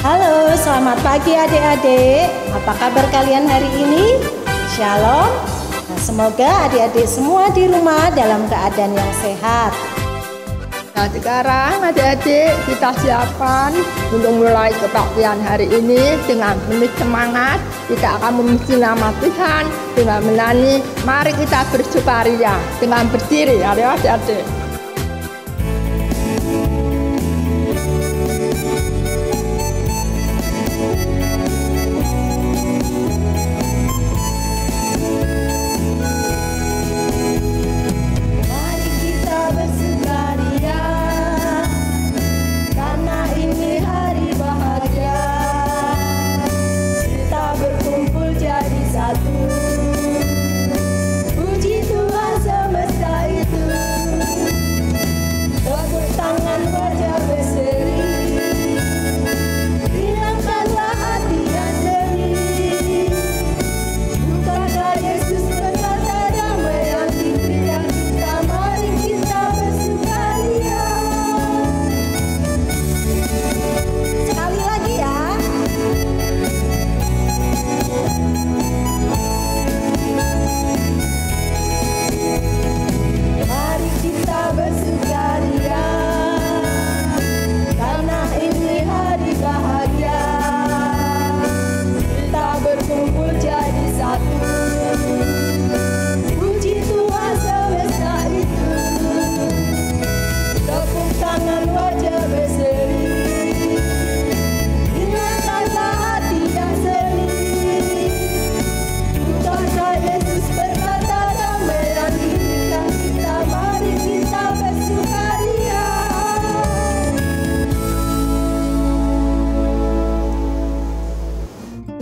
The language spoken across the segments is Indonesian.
Halo, selamat pagi adik-adik. Apa kabar kalian hari ini? Shalom. Nah, semoga adik-adik semua di rumah dalam keadaan yang sehat. Nah, sekarang adik-adik kita siapkan untuk mulai kebaktian hari ini dengan penuh semangat. Kita akan memuji nama Tuhan dengan menyanyi "Mari kita bersukaria" dengan berdiri, adik-adik.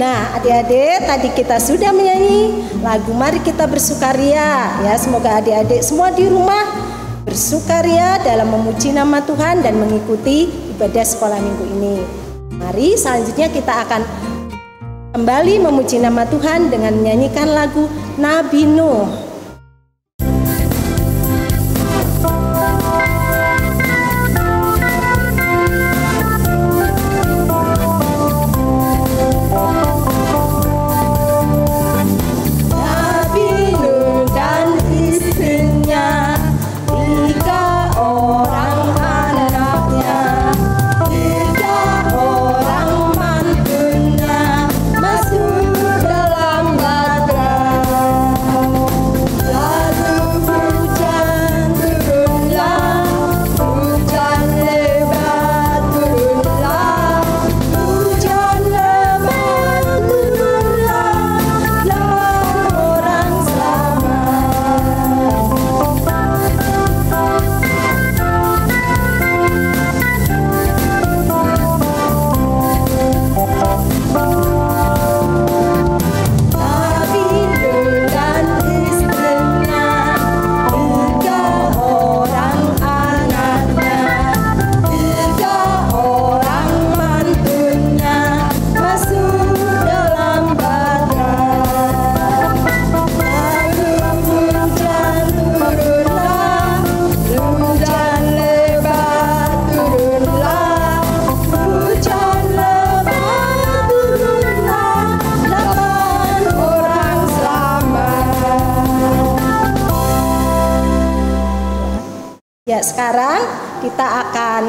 Nah, adik-adik, tadi kita sudah menyanyi lagu "Mari Kita Bersukaria" ya. Semoga adik-adik semua di rumah bersukaria dalam memuji nama Tuhan dan mengikuti ibadah sekolah minggu ini. Mari selanjutnya kita akan kembali memuji nama Tuhan dengan menyanyikan lagu Nabi Nuh. Ya, sekarang kita akan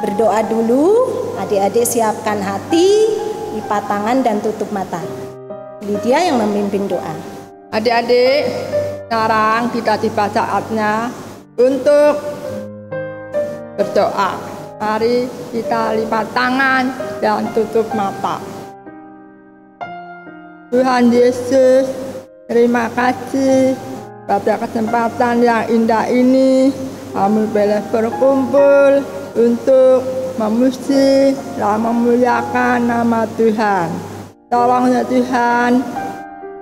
berdoa dulu. Adik-adik siapkan hati, lipat tangan dan tutup mata. Lydia yang memimpin doa. Adik-adik, sekarang kita tiba saatnya untuk berdoa. Mari kita lipat tangan dan tutup mata. Tuhan Yesus, terima kasih pada kesempatan yang indah ini. Kami boleh berkumpul untuk memuji dan memuliakan nama Tuhan. Tolong ya Tuhan,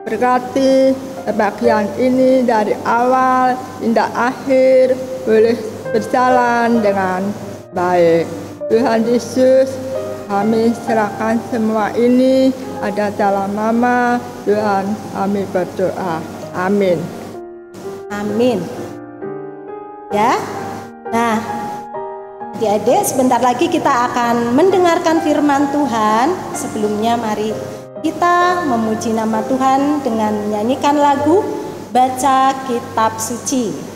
berkati bagian ini dari awal hingga akhir boleh berjalan dengan baik. Tuhan Yesus, kami serahkan semua ini ada dalam nama Tuhan kami berdoa. Amin. Amin. Ya. Nah, Adik-adik, sebentar lagi kita akan mendengarkan firman Tuhan. Sebelumnya mari kita memuji nama Tuhan dengan menyanyikan lagu Baca Kitab Suci.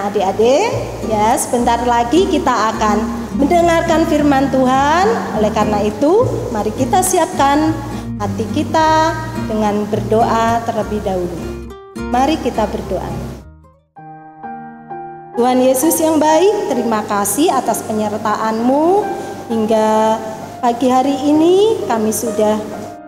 Adik-adik, ya sebentar lagi kita akan mendengarkan firman Tuhan. Oleh karena itu, mari kita siapkan hati kita dengan berdoa terlebih dahulu. Mari kita berdoa. Tuhan Yesus yang baik, terima kasih atas penyertaan-Mu hingga pagi hari ini kami sudah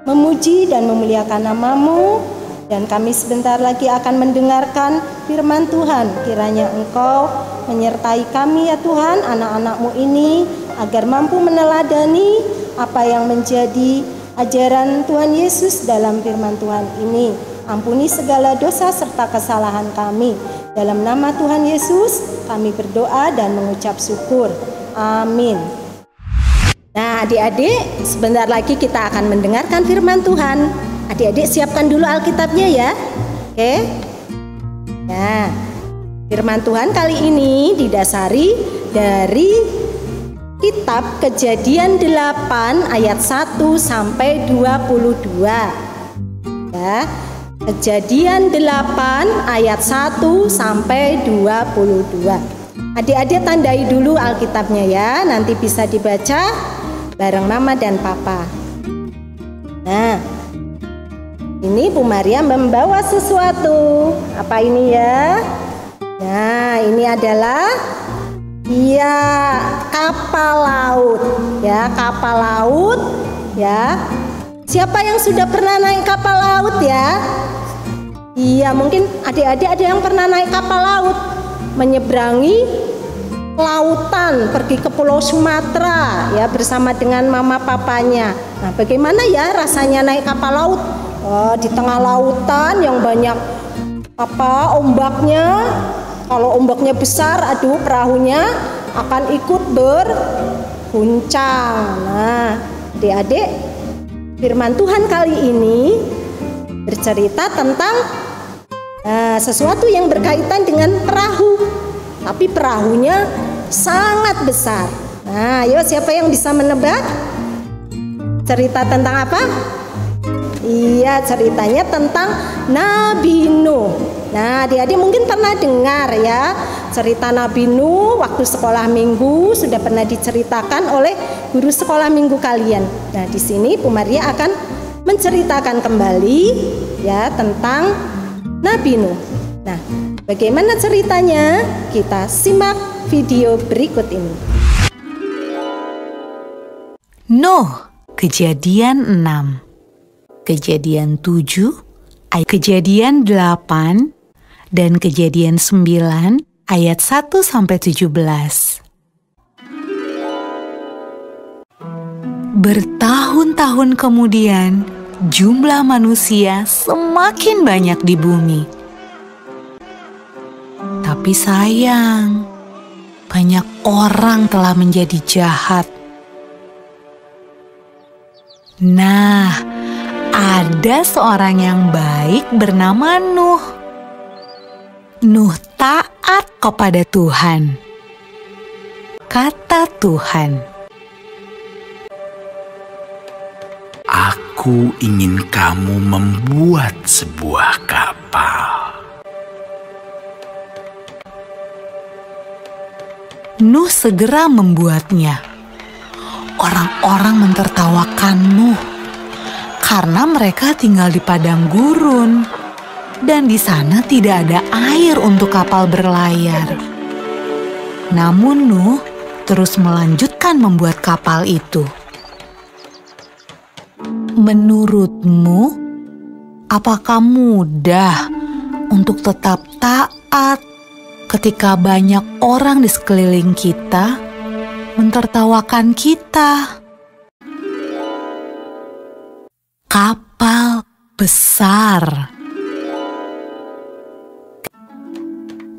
memuji dan memuliakan nama-Mu. Dan kami sebentar lagi akan mendengarkan firman Tuhan. Kiranya Engkau menyertai kami ya Tuhan, anak-anak-Mu ini, agar mampu meneladani apa yang menjadi ajaran Tuhan Yesus dalam firman Tuhan ini. Ampuni segala dosa serta kesalahan kami. Dalam nama Tuhan Yesus, kami berdoa dan mengucap syukur. Amin. Nah, adik-adik, sebentar lagi kita akan mendengarkan firman Tuhan. Adik-adik siapkan dulu Alkitabnya ya. Oke. Nah, firman Tuhan kali ini didasari dari kitab Kejadian 8 ayat 1 sampai 22. Ya. Kejadian 8 ayat 1 sampai 22. Adik-adik tandai dulu Alkitabnya ya, nanti bisa dibaca bareng Mama dan Papa. Nah, ini Bu Maria membawa sesuatu. Apa ini ya? Nah, ini adalah kapal laut. Ya, kapal laut ya. Siapa yang sudah pernah naik kapal laut ya? Iya, mungkin adik-adik ada yang pernah naik kapal laut menyeberangi lautan, pergi ke Pulau Sumatera ya bersama dengan mama papanya. Nah, bagaimana ya rasanya naik kapal laut? Di tengah lautan yang banyak ombaknya. Kalau ombaknya besar, perahunya akan ikut berguncang. Nah, adik-adik, firman Tuhan kali ini bercerita tentang sesuatu yang berkaitan dengan perahu, tapi perahunya sangat besar. Nah, ayo siapa yang bisa menebak? Cerita tentang apa? Iya, ceritanya tentang Nabi Nuh. Nah, adik-adik mungkin pernah dengar ya cerita Nabi Nuh waktu sekolah minggu, sudah pernah diceritakan oleh guru sekolah minggu kalian. Nah, di sini Bu Maria akan menceritakan kembali ya tentang Nabi Nuh. Nah, bagaimana ceritanya? Kita simak video berikut ini. Nuh, Kejadian 6, Kejadian 7, Kejadian 8, dan Kejadian 9 ayat 1 sampai 17. Bertahun-tahun kemudian, jumlah manusia semakin banyak di bumi. Tapi sayang, banyak orang telah menjadi jahat. Nah, ada seorang yang baik bernama Nuh. Nuh taat kepada Tuhan. Kata Tuhan, "Aku ingin kamu membuat sebuah kapal." Nuh segera membuatnya. Orang-orang mentertawakan Nuh karena mereka tinggal di padang gurun dan di sana tidak ada air untuk kapal berlayar. Namun Nuh terus melanjutkan membuat kapal itu. Menurutmu, apakah mudah untuk tetap taat ketika banyak orang di sekeliling kita mentertawakan kita? Kapal besar.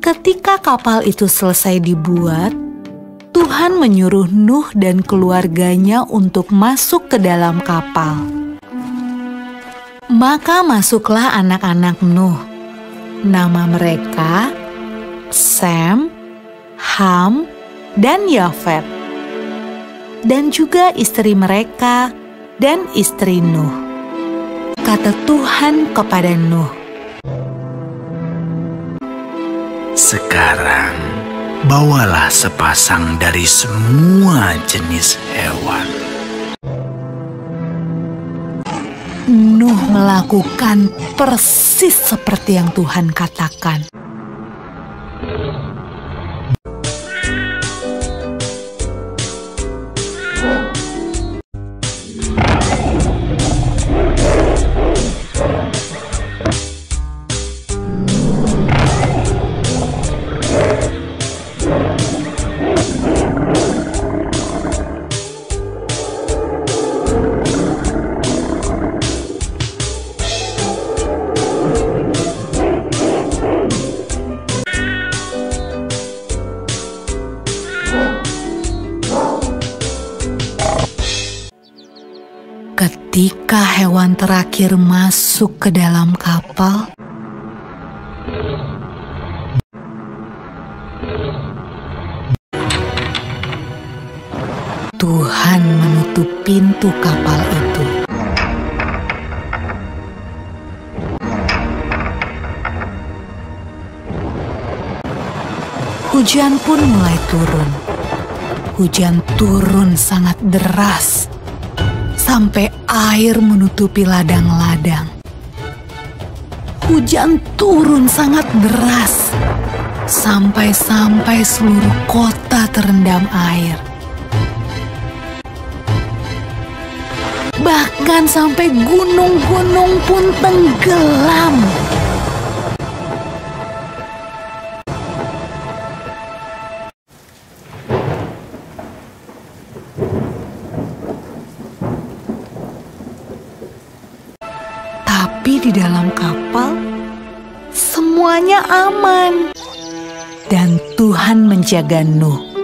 Ketika kapal itu selesai dibuat, Tuhan menyuruh Nuh dan keluarganya untuk masuk ke dalam kapal. Maka masuklah anak-anak Nuh. Nama mereka Sem, Ham, dan Yafet. Dan juga istri mereka dan istri Nuh. Kata Tuhan kepada Nuh, "Sekarang bawalah sepasang dari semua jenis hewan." Nuh melakukan persis seperti yang Tuhan katakan. Ketika hewan terakhir masuk ke dalam kapal, Tuhan menutup pintu kapal itu. Hujan pun mulai turun. Hujan turun sangat deras, sampai air menutupi ladang-ladang. Hujan turun sangat deras, sampai seluruh kota terendam air. Bahkan sampai gunung-gunung pun tenggelam. Tapi di dalam kapal, semuanya aman. Dan Tuhan menjaga Nuh.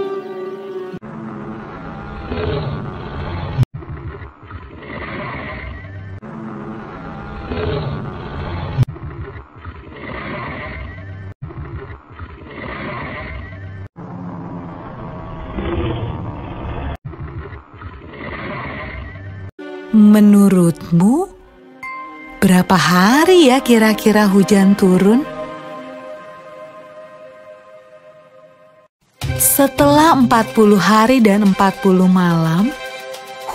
Menurutmu, berapa hari ya kira-kira hujan turun? Setelah 40 hari dan 40 malam,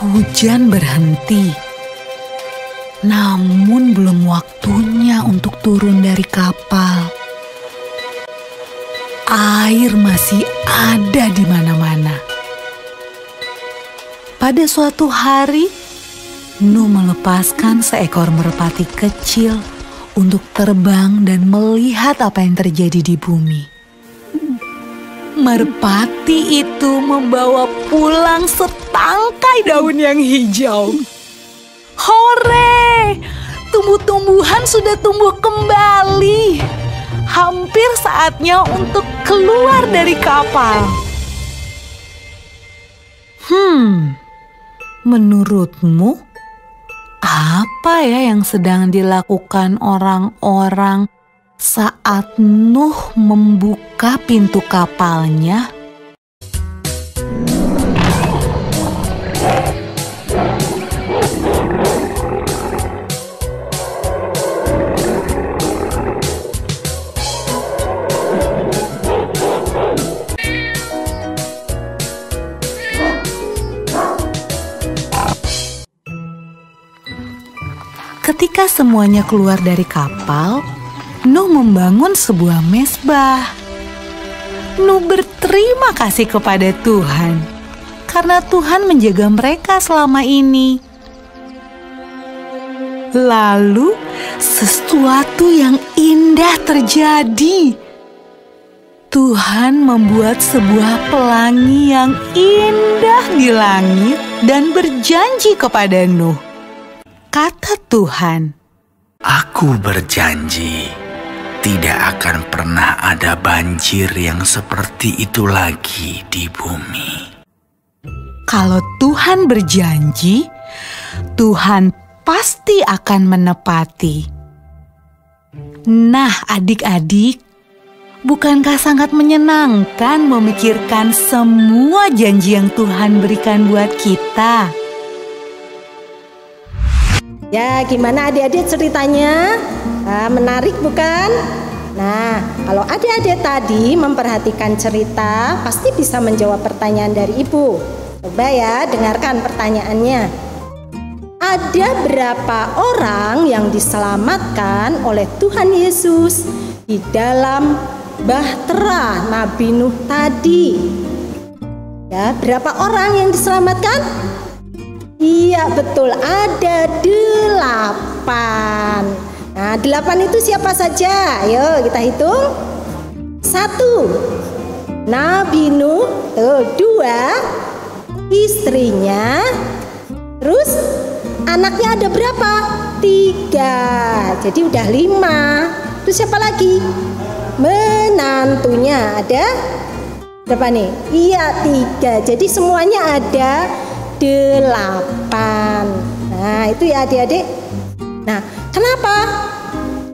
hujan berhenti. Namun belum waktunya untuk turun dari kapal. Air masih ada di mana-mana. Pada suatu hari, Nuh melepaskan seekor merpati kecil untuk terbang dan melihat apa yang terjadi di bumi. Merpati itu membawa pulang setangkai daun yang hijau. Hore! Tumbuh-tumbuhan sudah tumbuh kembali. hampir saatnya untuk keluar dari kapal. Menurutmu, apa ya yang sedang dilakukan orang-orang saat Nuh membuka pintu kapalnya? Ketika semuanya keluar dari kapal, Nuh membangun sebuah mezbah. Nuh berterima kasih kepada Tuhan karena Tuhan menjaga mereka selama ini. Lalu sesuatu yang indah terjadi. Tuhan membuat sebuah pelangi yang indah di langit dan berjanji kepada Nuh. Kata Tuhan, Aku berjanji, tidak akan pernah ada banjir yang seperti itu lagi di bumi. kalau Tuhan berjanji, Tuhan pasti akan menepati. Nah, adik-adik, bukankah sangat menyenangkan memikirkan semua janji yang Tuhan berikan buat kita? Ya, gimana adik-adik ceritanya? Menarik bukan? Nah, kalau adik-adik tadi memperhatikan cerita, pasti bisa menjawab pertanyaan dari Ibu. Coba ya, dengarkan pertanyaannya. Ada berapa orang yang diselamatkan oleh Tuhan Yesus di dalam bahtera Nabi Nuh tadi? Ya, berapa orang yang diselamatkan? Iya, betul, ada 8. Nah, 8 itu siapa saja? Ayo kita hitung. 1, Nabi Nuh. 2, istrinya. Terus anaknya ada berapa? 3. Jadi udah 5. Terus siapa lagi? Menantunya ada berapa nih? Iya, 3. Jadi semuanya ada 8. Nah, itu ya adik-adik. Nah, kenapa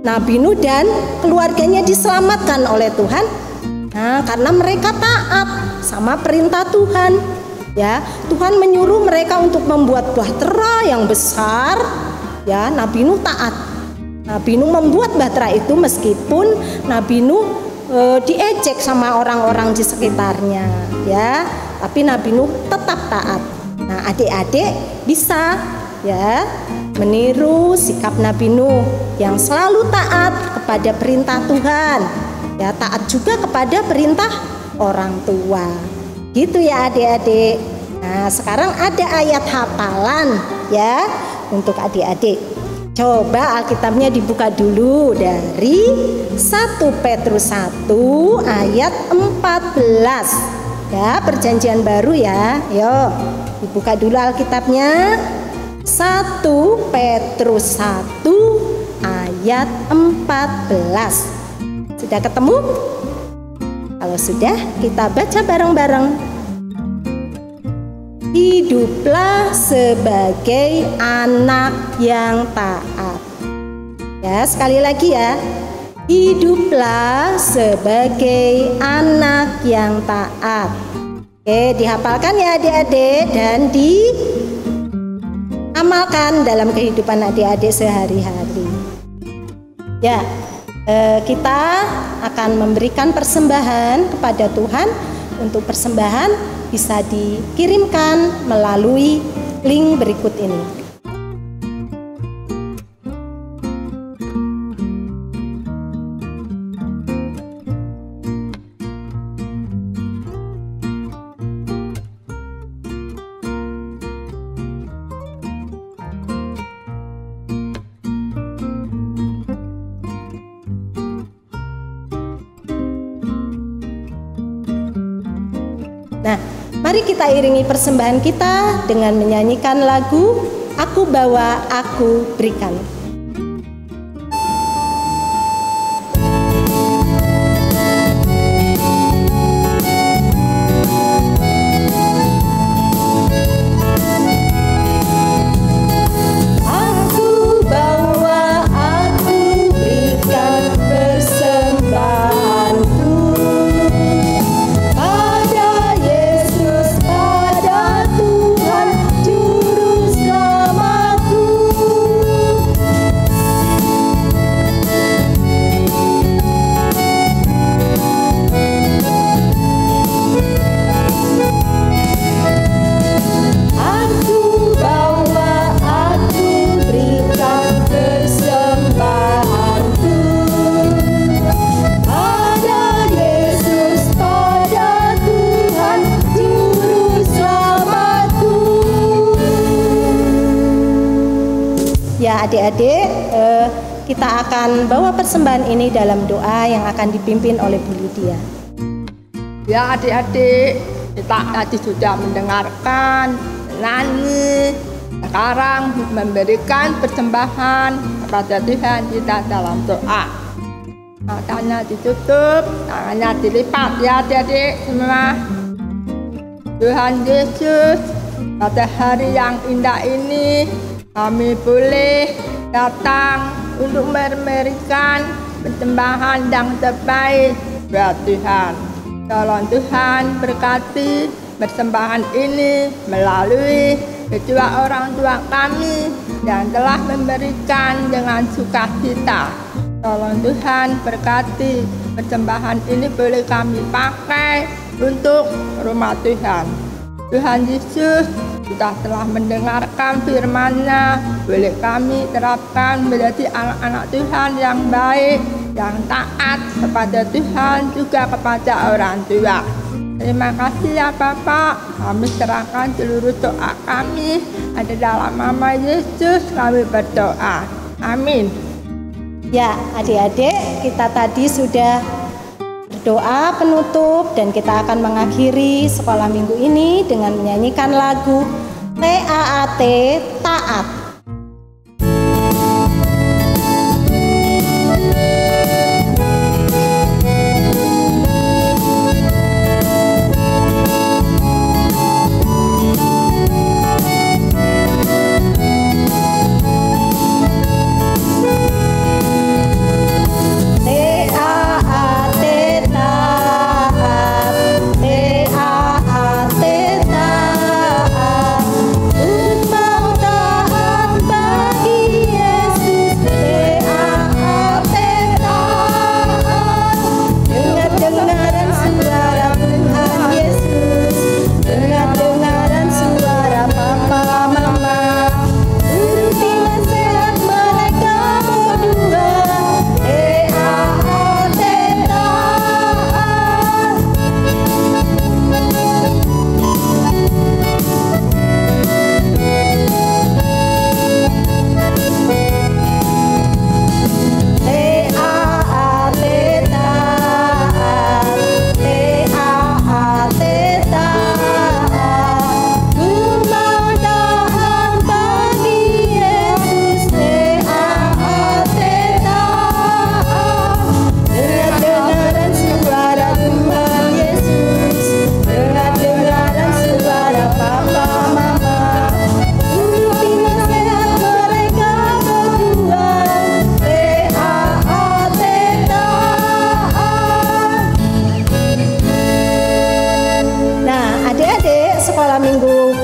Nabi Nuh dan keluarganya diselamatkan oleh Tuhan? Nah, karena mereka taat sama perintah Tuhan. Ya, Tuhan menyuruh mereka untuk membuat bahtera yang besar. Ya, Nabi Nuh taat. Nabi Nuh membuat bahtera itu meskipun Nabi Nuh diejek sama orang-orang di sekitarnya. Ya, tapi Nabi Nuh tetap taat. Nah, adik-adik bisa ya meniru sikap Nabi Nuh yang selalu taat kepada perintah Tuhan. Ya, taat juga kepada perintah orang tua. Gitu ya adik-adik. Nah, sekarang ada ayat hafalan ya untuk adik-adik. Coba Alkitabnya dibuka dulu dari 1 Petrus 1 ayat 14. Ya, perjanjian baru ya. Yuk, dibuka dulu Alkitabnya. 1 Petrus 1 ayat 14. Sudah ketemu? Kalau sudah, kita baca bareng-bareng. Hiduplah sebagai anak yang taat. Ya, sekali lagi ya. Hiduplah sebagai anak yang taat. Oke, dihafalkan ya adik-adik dan diamalkan dalam kehidupan adik-adik sehari-hari. Ya, kita akan memberikan persembahan kepada Tuhan. Untuk persembahan bisa dikirimkan melalui link berikut ini. Nah, mari kita iringi persembahan kita dengan menyanyikan lagu Aku Bawa, Aku Berikan. adik-adik, kita akan bawa persembahan ini dalam doa yang akan dipimpin oleh Bu Lydia. Ya adik-adik, kita tadi sudah mendengarkan, menyanyi. Sekarang memberikan persembahan kepada Tuhan kita dalam doa. Matanya ditutup, tangannya dilipat ya adik-adik semua. Tuhan Yesus, pada hari yang indah ini kami boleh datang untuk memberikan persembahan yang terbaik buat Tuhan. Tolong Tuhan berkati persembahan ini melalui kedua orang tua kami yang telah memberikan dengan sukacita. Tolong Tuhan berkati persembahan ini boleh kami pakai untuk rumah Tuhan. Tuhan Yesus sudah telah mendengarkan firman-Nya, boleh kami terapkan menjadi anak-anak Tuhan yang baik, yang taat kepada Tuhan juga kepada orang tua. Terima kasih ya Bapak, kami serahkan seluruh doa kami ada dalam nama Yesus kami berdoa. Amin. Ya adik-adik, kita tadi sudah berdoa penutup dan kita akan mengakhiri sekolah minggu ini dengan menyanyikan lagu TAAT, Taat.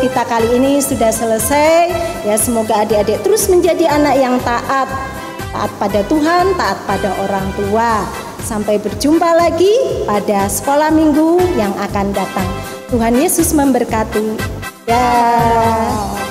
Kita kali ini sudah selesai. Ya, semoga adik-adik terus menjadi anak yang taat pada Tuhan, taat pada orang tua. Sampai berjumpa lagi pada sekolah minggu yang akan datang. Tuhan Yesus memberkati. Ya.